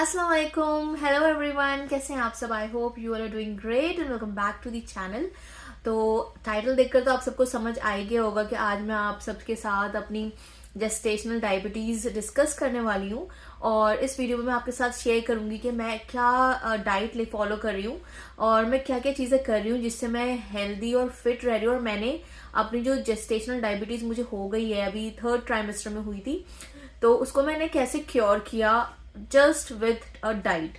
अस्सलाम वालेकुम, hello everyone, कैसे हैं आप सब। I hope you are doing great and welcome back to the channel. तो टाइटल देखकर तो आप सबको समझ आ ही गया होगा कि आज मैं आप सबके साथ अपनी जेस्टेशनल डायबिटीज डिस्कस करने वाली हूँ। और इस वीडियो में मैं आपके साथ शेयर करूंगी कि मैं क्या डाइट ले फॉलो कर रही हूँ और मैं क्या क्या चीजें कर रही हूँ जिससे मैं हेल्दी और फिट रह रही हूँ। और मैंने अपनी जो जेस्टेशनल डायबिटीज मुझे हो गई है, अभी 3rd ट्राइमेस्टर में हुई थी, तो उसको मैंने कैसे क्योर किया जस्ट विथ अ डाइट।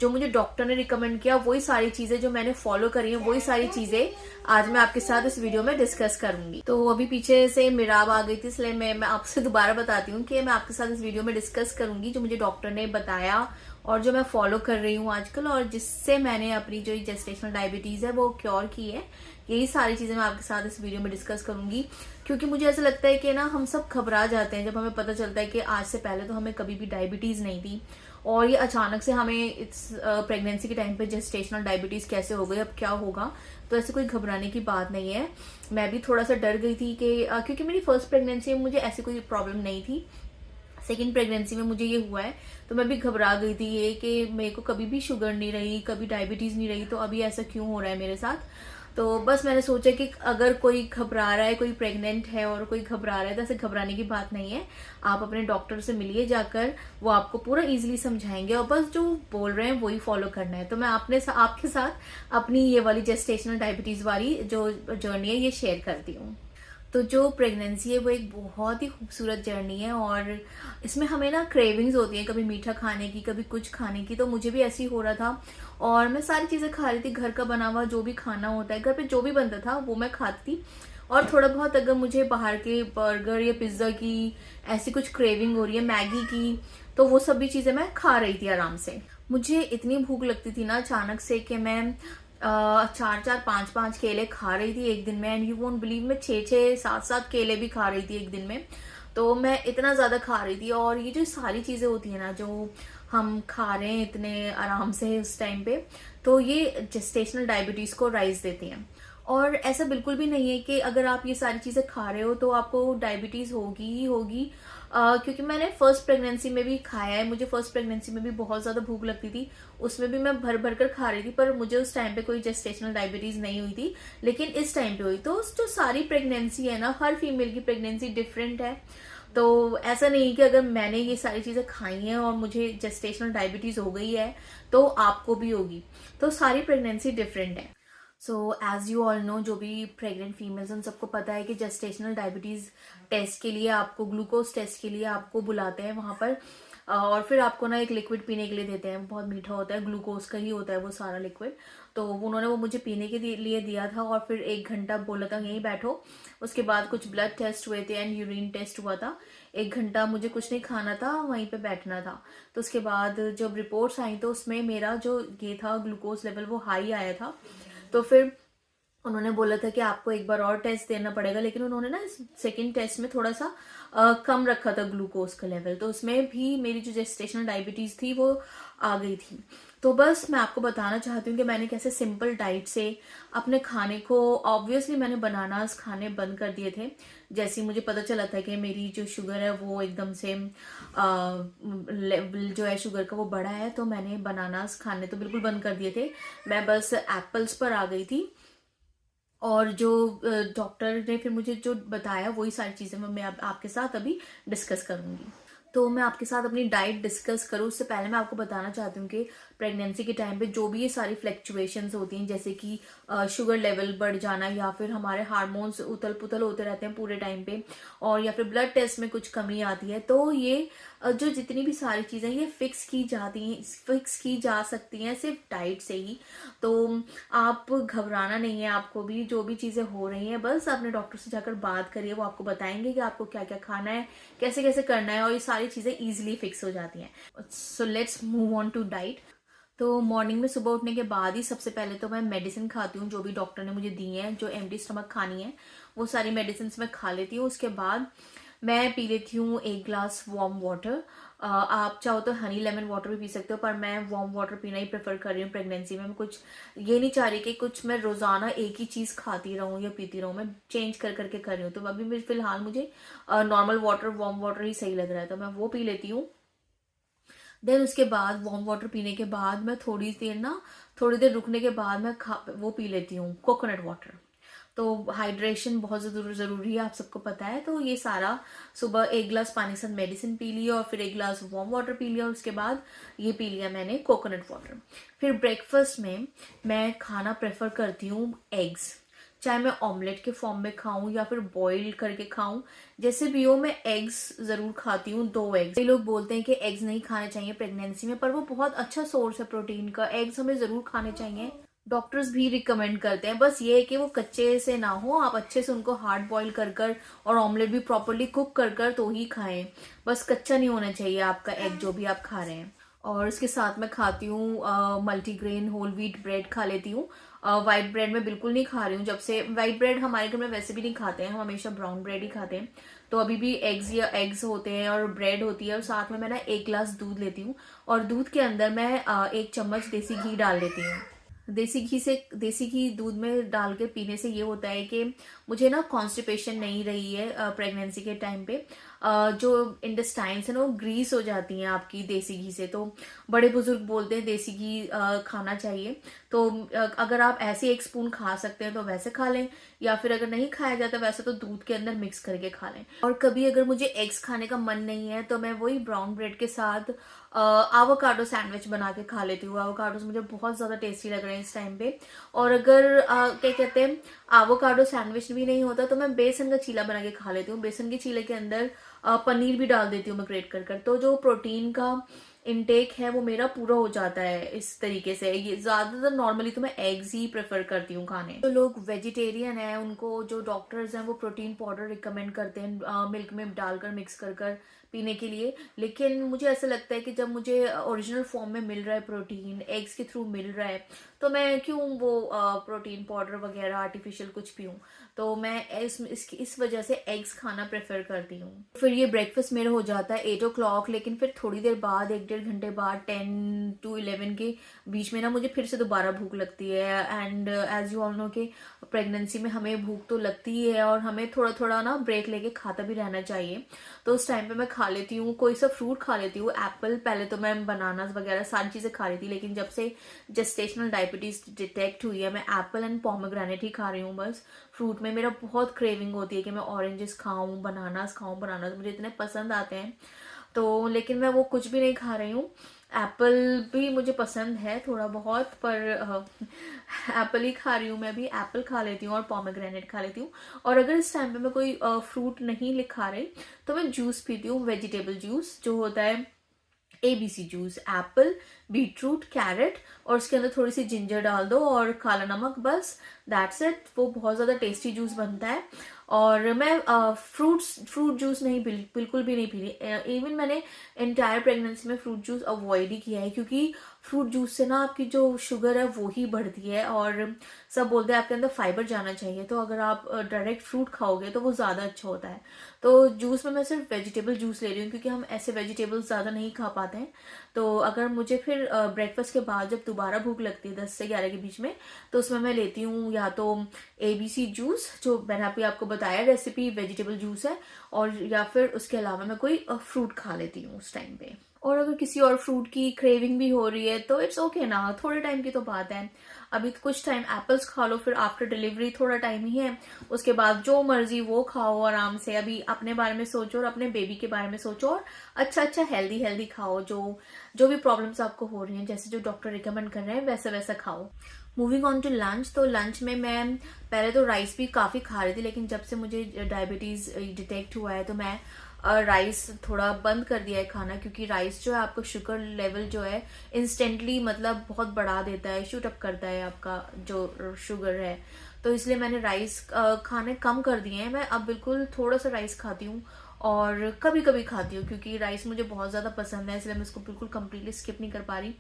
जो मुझे डॉक्टर ने रिकमेंड किया वही सारी चीजें जो मैंने फॉलो करी हैं, वही सारी चीजें आज मैं आपके साथ इस वीडियो में डिस्कस करूंगी। तो अभी पीछे से मिराब आ गई थी, इसलिए मैं आपसे दोबारा बताती हूँ कि मैं आपके साथ इस वीडियो में डिस्कस करूंगी जो मुझे डॉक्टर ने बताया और जो मैं फॉलो कर रही हूँ आजकल, और जिससे मैंने अपनी जो जेस्टेशनल डायबिटीज है वो क्योर की है। यही सारी चीजें मैं आपके साथ इस वीडियो में डिस्कस करूंगी, क्योंकि मुझे ऐसा लगता है कि ना हम सब घबरा जाते हैं जब हमें पता चलता है कि आज से पहले तो हमें कभी भी डायबिटीज नहीं थी और ये अचानक से हमें इस प्रेगनेंसी के टाइम पे जेस्टेशनल डायबिटीज कैसे हो गई, अब क्या होगा। तो ऐसे कोई घबराने की बात नहीं है। मैं भी थोड़ा सा डर गई थी कि क्योंकि मेरी फर्स्ट प्रेगनेंसी में मुझे ऐसी कोई प्रॉब्लम नहीं थी, सेकेंड प्रेगनेंसी में मुझे ये हुआ है, तो मैं भी घबरा गई थी ये कि मेरे को कभी भी शुगर नहीं रही, कभी डायबिटीज नहीं रही, तो अभी ऐसा क्यों हो रहा है मेरे साथ। तो बस मैंने सोचा कि अगर कोई घबरा रहा है, कोई प्रेग्नेंट है और कोई घबरा रहा है, तो ऐसे घबराने की बात नहीं है। आप अपने डॉक्टर से मिलिए जाकर, वो आपको पूरा इजीली समझाएंगे और बस जो बोल रहे हैं वही फॉलो करना है। तो मैं आपके साथ अपनी ये वाली जेस्टेशनल डायबिटीज वाली जो जर्नी है ये शेयर करती हूँ। तो जो प्रेगनेंसी है वो एक बहुत ही खूबसूरत जर्नी है और इसमें हमें ना क्रेविंग्स होती हैं, कभी मीठा खाने की, कभी कुछ खाने की। तो मुझे भी ऐसे ही हो रहा था और मैं सारी चीजें खा रही थी, घर का बना हुआ जो भी खाना होता है, घर पे जो भी बनता था वो मैं खाती थी। और थोड़ा बहुत अगर मुझे बाहर के बर्गर या पिज्जा की ऐसी कुछ क्रेविंग हो रही है, मैगी की, तो वो सब भी चीजें मैं खा रही थी आराम से। मुझे इतनी भूख लगती थी ना अचानक से कि मैं 4-4 5-5 केले खा रही थी एक दिन में। एंड यू वोंट बिलीव, मैं 6-6 7-7 केले भी खा रही थी एक दिन में। तो मैं इतना ज्यादा खा रही थी। और ये जो सारी चीजें होती है ना जो हम खा रहे हैं इतने आराम से उस टाइम पे, तो ये जेस्टेशनल डायबिटीज को राइज देती हैं। और ऐसा बिल्कुल भी नहीं है कि अगर आप ये सारी चीजें खा रहे हो तो आपको डायबिटीज होगी ही होगी। क्योंकि मैंने फर्स्ट प्रेगनेंसी में भी खाया है, मुझे फर्स्ट प्रेगनेंसी में भी बहुत ज्यादा भूख लगती थी, उसमें भी मैं भर भर कर खा रही थी, पर मुझे उस टाइम पे कोई जेस्टेशनल डायबिटीज नहीं हुई थी, लेकिन इस टाइम पे हुई। तो जो सारी प्रेगनेंसी है ना, हर फीमेल की प्रेगनेंसी डिफरेंट है। तो ऐसा नहीं कि अगर मैंने ये सारी चीजें खाई हैं और मुझे जेस्टेशनल डायबिटीज हो गई है तो आपको भी होगी। तो सारी प्रेगनेंसी डिफरेंट है। So as you all know, जो भी प्रेग्नेंट फीमेल्स उन सबको पता है कि जेस्टेशनल डायबिटीज टेस्ट के लिए आपको, ग्लूकोज टेस्ट के लिए आपको बुलाते हैं वहां पर। और फिर आपको ना एक लिक्विड पीने के लिए देते हैं, बहुत मीठा होता है, ग्लूकोज का ही होता है वो सारा लिक्विड। तो उन्होंने वो मुझे पीने के लिए दिया था और फिर 1 घंटा बोला था यहीं बैठो। उसके बाद कुछ ब्लड टेस्ट हुए थे एंड यूरिन टेस्ट हुआ था। 1 घंटा मुझे कुछ नहीं खाना था, वहीं पे बैठना था। तो उसके बाद जब रिपोर्ट्स आई तो उसमें मेरा जो ये था ग्लूकोज लेवल वो हाई आया था। तो फिर उन्होंने बोला था कि आपको एक बार और टेस्ट देना पड़ेगा, लेकिन उन्होंने ना सेकंड टेस्ट में थोड़ा सा कम रखा था ग्लूकोज का लेवल, तो उसमें भी मेरी जो जेस्टेशनल डायबिटीज थी वो आ गई थी। तो बस मैं आपको बताना चाहती हूँ कि मैंने कैसे सिंपल डाइट से अपने खाने को, ऑब्वियसली मैंने बनानास खाने बंद कर दिए थे। जैसे ही मुझे पता चला था कि मेरी जो शुगर है वो एकदम से लेवल जो है शुगर का वो बढ़ा है, तो मैंने बनानास खाने तो बिल्कुल बंद कर दिए थे। मैं बस एप्पल्स पर आ गई थी। और जो डॉक्टर ने फिर मुझे जो बताया वही सारी चीजें मैं आपके साथ अभी डिस्कस करूंगी। तो मैं आपके साथ अपनी डाइट डिस्कस करूँ उससे पहले मैं आपको बताना चाहती हूँ कि प्रेगनेंसी के टाइम पे जो भी ये सारी फ्लक्चुएशंस होती हैं, जैसे कि शुगर लेवल बढ़ जाना या फिर हमारे हार्मोन्स उथल पुथल होते रहते हैं पूरे टाइम पे, और या फिर ब्लड टेस्ट में कुछ कमी आती है, तो ये जो जितनी भी सारी चीजें ये फिक्स की जा सकती हैं सिर्फ डाइट से ही। तो आप घबराना नहीं है, आपको भी जो भी चीजें हो रही हैं बस अपने डॉक्टर से जाकर बात करिए, वो आपको बताएंगे कि आपको क्या क्या खाना है, कैसे कैसे करना है, और ये सारी चीजें इजीली फिक्स हो जाती हैं। So let's move on to diet. तो मॉर्निंग में सुबह उठने के बाद ही सबसे पहले तो मैं मेडिसिन खाती हूँ, जो भी डॉक्टर ने मुझे दी है, जो एम्प्टी स्टमक खानी है वो सारी मेडिसिन मैं खा लेती हूँ। उसके बाद मैं पी लेती हूँ 1 ग्लास वार्म वाटर। आप चाहो तो हनी लेमन वाटर भी पी सकते हो, पर मैं वार्म वाटर पीना ही प्रेफर कर रही हूँ प्रेगनेंसी में। मैं कुछ ये नहीं चाह रही कि कुछ मैं रोजाना एक ही चीज खाती रहूँ या पीती रहूँ, मैं चेंज कर करके कर रही हूँ। तो अभी मैं फिलहाल मुझे नॉर्मल वाटर वार्म वाटर ही सही लग रहा है, तो मैं वो पी लेती हूँ। देन उसके बाद वार्म वाटर पीने के बाद मैं थोड़ी देर रुकने के बाद मैं वो पी लेती हूँ कोकोनट वाटर। तो हाइड्रेशन बहुत ज़रूरी है, आप सबको पता है। तो ये सारा, सुबह 1 गिलास पानी के साथ मेडिसिन पी लिया और फिर 1 गिलास वार्म वाटर पी लिया और उसके बाद ये पी लिया मैंने कोकोनट वाटर। फिर ब्रेकफास्ट में मैं खाना प्रेफर करती हूँ एग्स, चाहे मैं ऑमलेट के फॉर्म में खाऊं या फिर बॉईल करके खाऊं, जैसे भी हो मैं एग्स जरूर खाती हूँ, 2 एग्स। कई लोग बोलते हैं कि एग्स नहीं खाने चाहिए प्रेगनेंसी में, पर वो बहुत अच्छा सोर्स है प्रोटीन का, एग्स हमें जरूर खाने चाहिए। डॉक्टर्स भी रिकमेंड करते हैं, बस ये है कि वो कच्चे से ना हो, आप अच्छे से उनको हार्ड बॉईल कर और ऑमलेट भी प्रॉपरली कुक कर तो ही खाएं। बस कच्चा नहीं होना चाहिए आपका एग जो भी आप खा रहे हैं। और इसके साथ मैं खाती हूँ मल्टीग्रेन होल व्हीट ब्रेड खा लेती हूँ। वाइट ब्रेड मैं बिल्कुल नहीं खा रही हूँ, जब से वाइट ब्रेड हमारे घर में वैसे भी नहीं खाते हैं, हम हमेशा ब्राउन ब्रेड ही खाते हैं। तो अभी भी एग्स होते हैं और ब्रेड होती है, और साथ में मैं ना 1 गिलास दूध लेती हूँ और दूध के अंदर मैं 1 चम्मच देसी घी डाल देती हूँ। देसी घी दूध में डाल के पीने से ये होता है कि मुझे ना कॉन्स्टिपेशन नहीं रही है प्रेगनेंसी के टाइम पे। जो इंटेस्टाइन्स है ना वो ग्रीस हो जाती हैं आपकी देसी घी से। तो बड़े बुजुर्ग बोलते हैं देसी घी खाना चाहिए। तो अगर आप ऐसे 1 स्पून खा सकते हैं तो वैसे खा लें, या फिर अगर नहीं खाया जाता वैसे तो दूध के अंदर मिक्स करके खा लें। और कभी अगर मुझे एग्स खाने का मन नहीं है तो मैं वही ब्राउन ब्रेड के साथ आवाकाडो सैंडविच बना के खा लेती हूँ। आवाकाडोस मुझे बहुत ज्यादा टेस्टी लग रहे हैं इस टाइम पे। और अगर क्या कहते हैं आवाकाडो सैंडविच भी नहीं होता तो मैं बेसन का चीला बना के खा लेती हूँ। बेसन के चीले के अंदर पनीर भी डाल देती हूँ मैं ग्रेट कर। तो जो प्रोटीन का इनटेक है वो मेरा पूरा हो जाता है इस तरीके से। ये ज्यादातर नॉर्मली तो मैं एग्स ही प्रेफर करती हूँ खाने। तो लोग वेजिटेरियन है उनको जो डॉक्टर्स हैं वो प्रोटीन पाउडर रिकमेंड करते हैं मिल्क में डालकर मिक्स कर पीने के लिए। लेकिन मुझे ऐसा लगता है कि जब मुझे ओरिजिनल फॉर्म में मिल रहा है प्रोटीन, एग्स के थ्रू मिल रहा है, तो मैं क्यों वो प्रोटीन पाउडर वगैरह आर्टिफिशियल कुछ पीऊँ। तो मैं इस वजह से एग्स खाना प्रेफर करती हूँ। फिर ये ब्रेकफास्ट मेरा हो जाता है 8 o'clock, लेकिन फिर थोड़ी देर बाद 1-1.5 घंटे बाद 10 to 11 के बीच में ना मुझे फिर से दोबारा भूख लगती है। And as you all know कि प्रेगनेंसी में हमें भूख तो लगती ही है और हमें थोड़ा थोड़ा ना ब्रेक लेके खाता भी रहना चाहिए। तो उस टाइम पे मैं खा लेती हूँ कोई सा फ्रूट खा लेती हूँ। एप्पल, पहले तो मैं बनानास वगैरह सारी चीजें खा रही थी, लेकिन जब से जेस्टेशनल डायबिटीज डिटेक्ट हुई है मैं एप्पल एंड पोमेग्रेनेट ही खा रही हूँ बस। फ्रूट में मेरा बहुत क्रेविंग होती है कि मैं ऑरेंजेस खाऊं, बनानास खाऊं। बनानास मुझे इतने पसंद आते हैं, तो लेकिन मैं वो कुछ भी नहीं खा रही हूँ। एप्पल भी मुझे पसंद है थोड़ा बहुत, पर एप्पल ही खा रही हूँ। मैं भी एप्पल खा लेती हूँ और पोमेग्रेनेट खा लेती हूँ। और अगर इस टाइम पे मैं कोई फ्रूट नहीं खा रही तो मैं जूस पीती हूँ, वेजिटेबल जूस जो होता है ABC juice. Apple, beetroot, carrot और उसके अंदर थोड़ी सी जिंजर डाल दो और काला नमक, बस दैट्स इट। वो बहुत ज्यादा टेस्टी जूस बनता है। और मैं फ्रूट जूस नहीं बिल्कुल भी नहीं पी रही। इवन मैंने एंटायर प्रेगनेंसी में फ्रूट जूस अवॉइड ही किया है, क्योंकि फ्रूट जूस से ना आपकी जो शुगर है वो ही बढ़ती है और सब बोलते हैं आपके अंदर फाइबर जाना चाहिए। तो अगर आप डायरेक्ट फ्रूट खाओगे तो वो ज्यादा अच्छा होता है। तो जूस में मैं सिर्फ वेजिटेबल जूस ले रही हूँ, क्योंकि हम ऐसे वेजिटेबल्स ज्यादा नहीं खा पाते हैं। तो अगर मुझे फिर ब्रेकफास्ट के बाद जब दोबारा भूख लगती है 10 से 11 के बीच में, तो उसमें मैं लेती हूँ या तो ABC जूस, जो मैंने अभी आपको बताया रेसिपी, वेजिटेबल जूस है, और या फिर उसके अलावा मैं कोई फ्रूट खा लेती हूँ उस टाइम पे। और अगर किसी और फ्रूट की क्रेविंग भी हो रही है तो इट्स ओके ना, थोड़े टाइम की तो बात है। अभी कुछ टाइम एप्पल्स खा लो, फिर आफ्टर डिलीवरी थोड़ा टाइम ही है, उसके बाद जो मर्जी वो खाओ आराम से। अभी अपने बारे में सोचो और अपने बेबी के बारे में सोचो और अच्छा हेल्दी खाओ। जो भी प्रॉब्लम्स आपको हो रही हैं, जैसे जो डॉक्टर रिकमेंड कर रहे हैं वैसा खाओ। मूविंग ऑन टू लंच, तो लंच में मैं पहले तो राइस भी काफी खा रही थी, लेकिन जब से मुझे डायबिटीज डिटेक्ट हुआ है तो मैं राइस थोड़ा बंद कर दिया है खाना, क्योंकि राइस जो है आपका शुगर लेवल जो है इंस्टेंटली मतलब बहुत बढ़ा देता है, शूट अप करता है आपका जो शुगर है। तो इसलिए मैंने राइस खाने कम कर दिए हैं। मैं अब बिल्कुल थोड़ा सा राइस खाती हूँ और कभी कभी खाती हूँ, क्योंकि राइस मुझे बहुत ज्यादा पसंद है, इसलिए मैं इसको बिल्कुल कम्प्लीटली स्किप नहीं कर पा रही।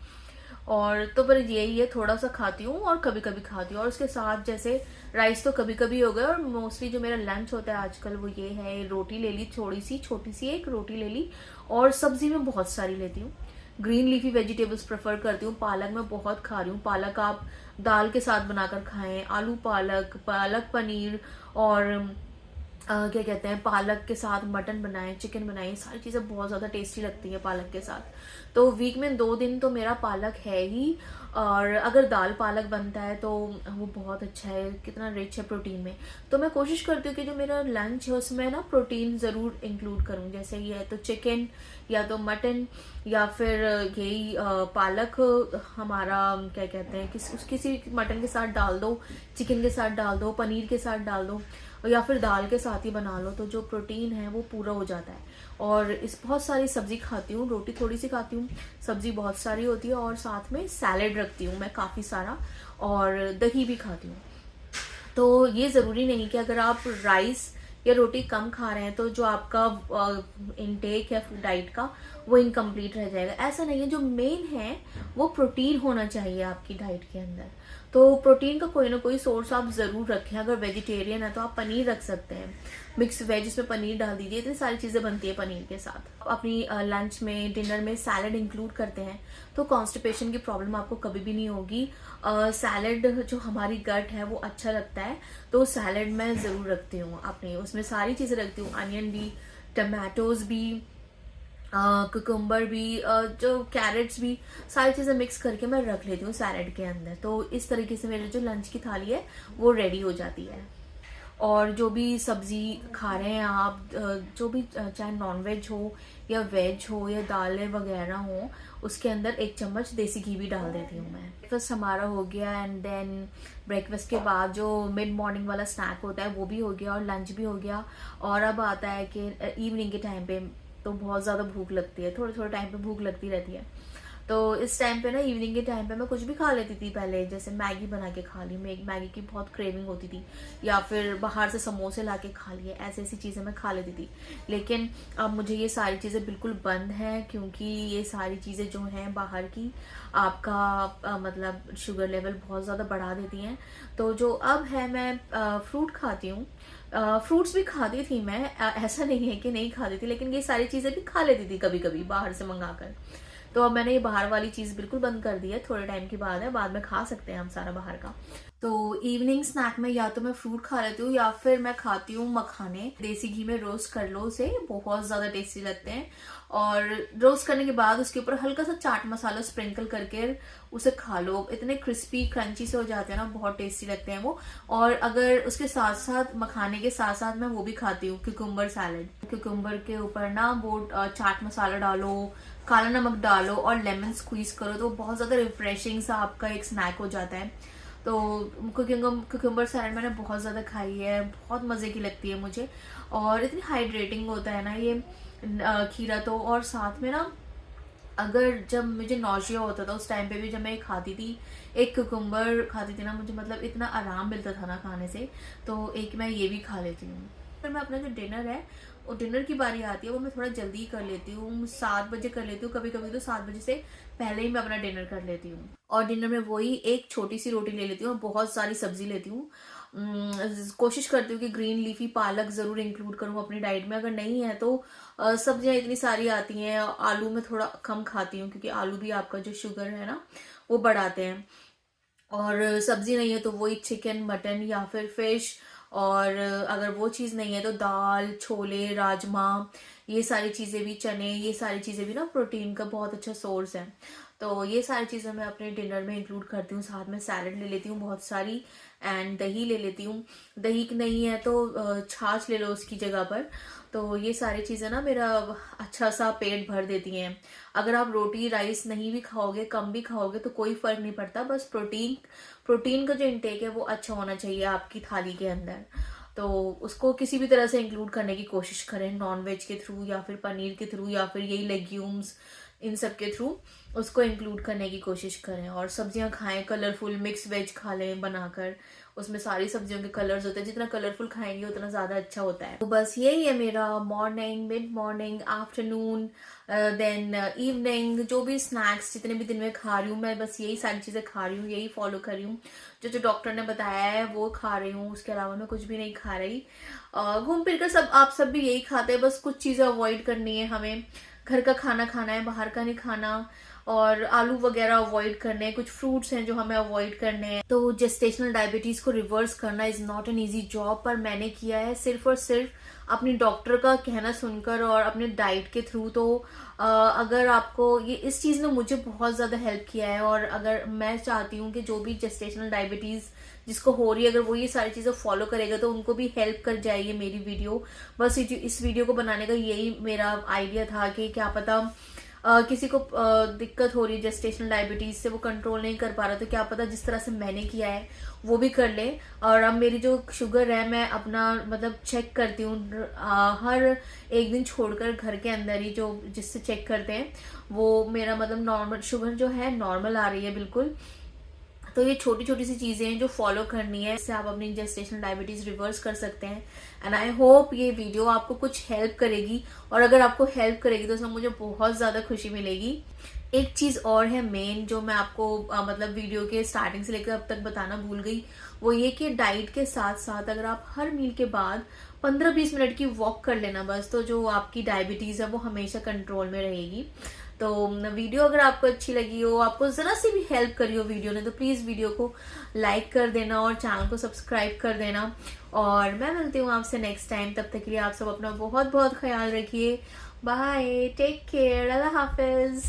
और तो पर यही है, थोड़ा सा खाती हूँ और कभी कभी खाती हूँ। और उसके साथ जैसे राइस तो कभी कभी हो गया, और मोस्टली जो मेरा लंच होता है आजकल वो ये है, रोटी ले ली, छोटी सी एक रोटी ले ली, और सब्जी में बहुत सारी लेती हूँ। ग्रीन लीफी वेजिटेबल्स प्रेफर करती हूँ। पालक मैं बहुत खा रही हूँ। पालक आप दाल के साथ बनाकर खाएं, आलू पालक, पालक पनीर और क्या कहते हैं, पालक के साथ मटन बनाएं, चिकन बनाएं, सारी चीज़ें बहुत ज़्यादा टेस्टी लगती हैं पालक के साथ। तो वीक में 2 दिन तो मेरा पालक है ही। और अगर दाल पालक बनता है तो वो बहुत अच्छा है, कितना रिच है प्रोटीन में। तो मैं कोशिश करती हूँ कि जो मेरा लंच है उसमें ना प्रोटीन ज़रूर इंक्लूड करूँ, जैसे ये है तो चिकन या तो मटन या फिर यही पालक हमारा क्या कहते हैं किसी मटन के साथ डाल दो, चिकन के साथ डाल दो, पनीर के साथ डाल दो या फिर दाल के साथ ही बना लो, तो जो प्रोटीन है वो पूरा हो जाता है। और इस बहुत सारी सब्जी खाती हूँ, रोटी थोड़ी सी खाती हूँ, सब्जी बहुत सारी होती है और साथ में सैलेड रखती हूँ मैं काफ़ी सारा, और दही भी खाती हूँ। तो ये ज़रूरी नहीं कि अगर आप राइस या रोटी कम खा रहे हैं तो जो आपका इनटेक है डाइट का वो इनकम्प्लीट रह जाएगा, ऐसा नहीं है। जो मेन है वो प्रोटीन होना चाहिए आपकी डाइट के अंदर। तो प्रोटीन का कोई ना कोई सोर्स आप ज़रूर रखें। अगर वेजिटेरियन है तो आप पनीर रख सकते हैं, मिक्स वेज इसमें पनीर डाल दीजिए, इतनी सारी चीज़ें बनती है पनीर के साथ। अपनी लंच में डिनर में सैलड इंक्लूड करते हैं तो कॉन्स्टिपेशन की प्रॉब्लम आपको कभी भी नहीं होगी। सैलड जो हमारी गट है वो अच्छा लगता है, तो सैलड मैं ज़रूर रखती हूँ अपनी, उसमें सारी चीज़ें रखती हूँ, अनियन भी, टमाटोज भी, कुकुम्बर भी, जो कैरेट्स भी, सारी चीज़ें मिक्स करके मैं रख लेती हूँ सैलड के अंदर। तो इस तरीके से मेरी जो लंच की थाली है वो रेडी हो जाती है। और जो भी सब्जी खा रहे हैं आप, जो भी चाहे नॉनवेज हो या वेज हो या दालें वगैरह हो, उसके अंदर 1 चम्मच देसी घी भी डाल देती हूँ मैं। ब्रेकफास्ट हमारा हो गया, एंड देन ब्रेकफास्ट के बाद जो मिड मॉर्निंग वाला स्नैक होता है वो भी हो गया और लंच भी हो गया। और अब आता है कि इवनिंग के टाइम पे तो बहुत ज़्यादा भूख लगती है, थोड़े थोड़े टाइम पे भूख लगती रहती है। तो इस टाइम पे ना, इवनिंग के टाइम पे मैं कुछ भी खा लेती थी पहले, जैसे मैगी बना के खा ली, मैगी की बहुत क्रेविंग होती थी, या फिर बाहर से समोसे ला के खा लिए, ऐसी ऐसी चीज़ें मैं खा लेती थी। लेकिन अब मुझे ये सारी चीज़ें बिल्कुल बंद हैं, क्योंकि ये सारी चीज़ें जो हैं बाहर की आपका मतलब शुगर लेवल बहुत ज़्यादा बढ़ा देती हैं। तो जो अब है, मैं फ्रूट खाती हूँ, फ्रूट्स भी खाती थी मैं, ऐसा नहीं है कि नहीं खाती थी, लेकिन ये सारी चीज़ें भी खा लेती थी कभी कभी बाहर से मंगा कर। तो अब मैंने ये बाहर वाली चीज़ बिल्कुल बंद कर दी है, थोड़े टाइम की बात है, बाद में खा सकते हैं हम सारा बाहर का। तो इवनिंग स्नैक में या तो मैं फ्रूट खा लेती हूँ या फिर मैं खाती हूँ मखाने, देसी घी में रोस्ट कर लो उसे, बहुत ज़्यादा टेस्टी लगते हैं। और रोस्ट करने के बाद उसके ऊपर हल्का सा चाट मसाला स्प्रिंकल करके उसे खा लो, इतने क्रिस्पी क्रंची से हो जाते हैं ना, बहुत टेस्टी लगते हैं वो। और अगर उसके साथ साथ, मखाने के साथ साथ, मैं वो भी खाती हूँ क्यूकम्बर सैलेड। क्यूकम्बर के ऊपर ना वो चाट मसाला डालो, काला नमक डालो और लेमन स्क्वीज करो, तो बहुत ज़्यादा रिफ्रेशिंग सा आपका एक स्नैक हो जाता है। तो कुकुम्बर सैलेड मैंने बहुत ज़्यादा खाई है, बहुत मज़े की लगती है मुझे, और इतनी हाइड्रेटिंग होता है ना ये खीरा तो। और साथ में ना, अगर जब मुझे नौशिया होता था उस टाइम पे भी जब मैं खाती थी, एक कुकुम्बर खाती थी ना, मुझे मतलब इतना आराम मिलता था ना खाने से, तो एक मैं ये भी खा लेती हूँ। फिर मैं अपना जो डिनर है, और डिनर की बारी आती है वो मैं थोड़ा जल्दी कर लेती हूँ, 7 बजे कर लेती हूँ, कभी कभी तो 7 बजे से पहले ही मैं अपना डिनर कर लेती हूँ। और डिनर में वही एक छोटी सी रोटी ले लेती हूँ और बहुत सारी सब्जी लेती हूँ। कोशिश करती हूँ कि ग्रीन लीफी पालक ज़रूर इंक्लूड करूँ अपनी डाइट में, अगर नहीं है तो सब्जियाँ इतनी सारी आती हैं। आलू में थोड़ा कम खाती हूँ, क्योंकि आलू भी आपका जो शुगर है ना वो बढ़ाते हैं। और सब्जी नहीं है तो वही चिकन, मटन या फिर फिश। और अगर वो चीज़ नहीं है तो दाल, छोले, राजमा, ये सारी चीज़ें भी, चने, ये सारी चीज़ें भी ना प्रोटीन का बहुत अच्छा सोर्स है। तो ये सारी चीज़ें मैं अपने डिनर में इंक्लूड करती हूँ। साथ में सैलड ले लेती हूँ बहुत सारी, एंड दही ले लेती हूँ। दही नहीं है तो छाछ ले लो उसकी जगह पर। तो ये सारी चीज़ें ना मेरा अच्छा सा पेट भर देती हैं। अगर आप रोटी राइस नहीं भी खाओगे, कम भी खाओगे, तो कोई फर्क नहीं पड़ता, बस प्रोटीन का जो इंटेक है वो अच्छा होना चाहिए आपकी थाली के अंदर। तो उसको किसी भी तरह से इंक्लूड करने की कोशिश करें, नॉन वेज के थ्रू या फिर पनीर के थ्रू या फिर यही लेग्यूम्स, इन सब के थ्रू उसको इंक्लूड करने की कोशिश करें। और सब्जियां खाएं, कलरफुल मिक्स वेज खा लें बनाकर, उसमें सारी सब्जियों के कलर्स होते हैं, जितना कलरफुल खाएंगे उतना ज़्यादा अच्छा होता है। तो बस यही है मेरा morning, mid morning, afternoon, then evening, जो भी स्नैक्स जितने भी दिन में खा रही हूँ मैं, बस यही सारी चीज़ें खा रही हूँ, यही फॉलो कर रही हूँ, जो जो डॉक्टर ने बताया है वो खा रही हूँ, उसके अलावा मैं कुछ भी नहीं खा रही। घूम फिर कर आप सब भी यही खाते हैं, बस कुछ चीज़ें अवॉइड करनी है हमें। घर का खाना खाना है, बाहर का नहीं खाना। और आलू वगैरह अवॉइड करने हैं, कुछ फ्रूट्स हैं जो हमें अवॉइड करने हैं। तो जेस्टेशनल डायबिटीज को रिवर्स करना is not an easy job, पर मैंने किया है सिर्फ और सिर्फ अपनी डॉक्टर का कहना सुनकर और अपने डाइट के थ्रू। तो अगर आपको ये इस चीज ने मुझे बहुत ज्यादा हेल्प किया है, और अगर मैं चाहती हूँ कि जो भी जेस्टेशनल डायबिटीज जिसको हो रही है, अगर वो ये सारी चीजें फॉलो करेगा तो उनको भी हेल्प कर जाएगी मेरी वीडियो। बस इस वीडियो को बनाने का यही मेरा आइडिया था कि क्या पता किसी को दिक्कत हो रही है जेस्टेशनल डायबिटीज से, वो कंट्रोल नहीं कर पा रहा, तो क्या पता जिस तरह से मैंने किया है वो भी कर ले। और अब मेरी जो शुगर है मैं अपना मतलब चेक करती हूँ हर एक दिन छोड़कर, घर के अंदर ही जो जिससे चेक करते हैं वो मेरा मतलब नॉर्मल शुगर जो है नॉर्मल आ रही है बिल्कुल। तो ये छोटी छोटी सी चीजें हैं जो फॉलो करनी है, इससे आप अपनी जेस्टेशनल डायबिटीज रिवर्स कर सकते हैं। एंड आई होप ये वीडियो आपको कुछ हेल्प करेगी, और अगर आपको हेल्प करेगी तो उसमें मुझे बहुत ज्यादा खुशी मिलेगी। एक चीज और है मेन जो मैं आपको मतलब वीडियो के स्टार्टिंग से लेकर अब तक बताना भूल गई, वो ये कि डाइट के साथ साथ अगर आप हर मील के बाद 15-20 मिनट की वॉक कर लेना बस, तो जो आपकी डायबिटीज है वो हमेशा कंट्रोल में रहेगी। तो वीडियो अगर आपको अच्छी लगी हो, आपको जरा सी भी हेल्प करी हो वीडियो ने, तो प्लीज वीडियो को लाइक कर देना और चैनल को सब्सक्राइब कर देना। और मैं मिलती हूँ आपसे नेक्स्ट टाइम, तब तक के लिए आप सब अपना बहुत बहुत ख्याल रखिए। बाय, टेक केयर, अल्लाह हाफिज।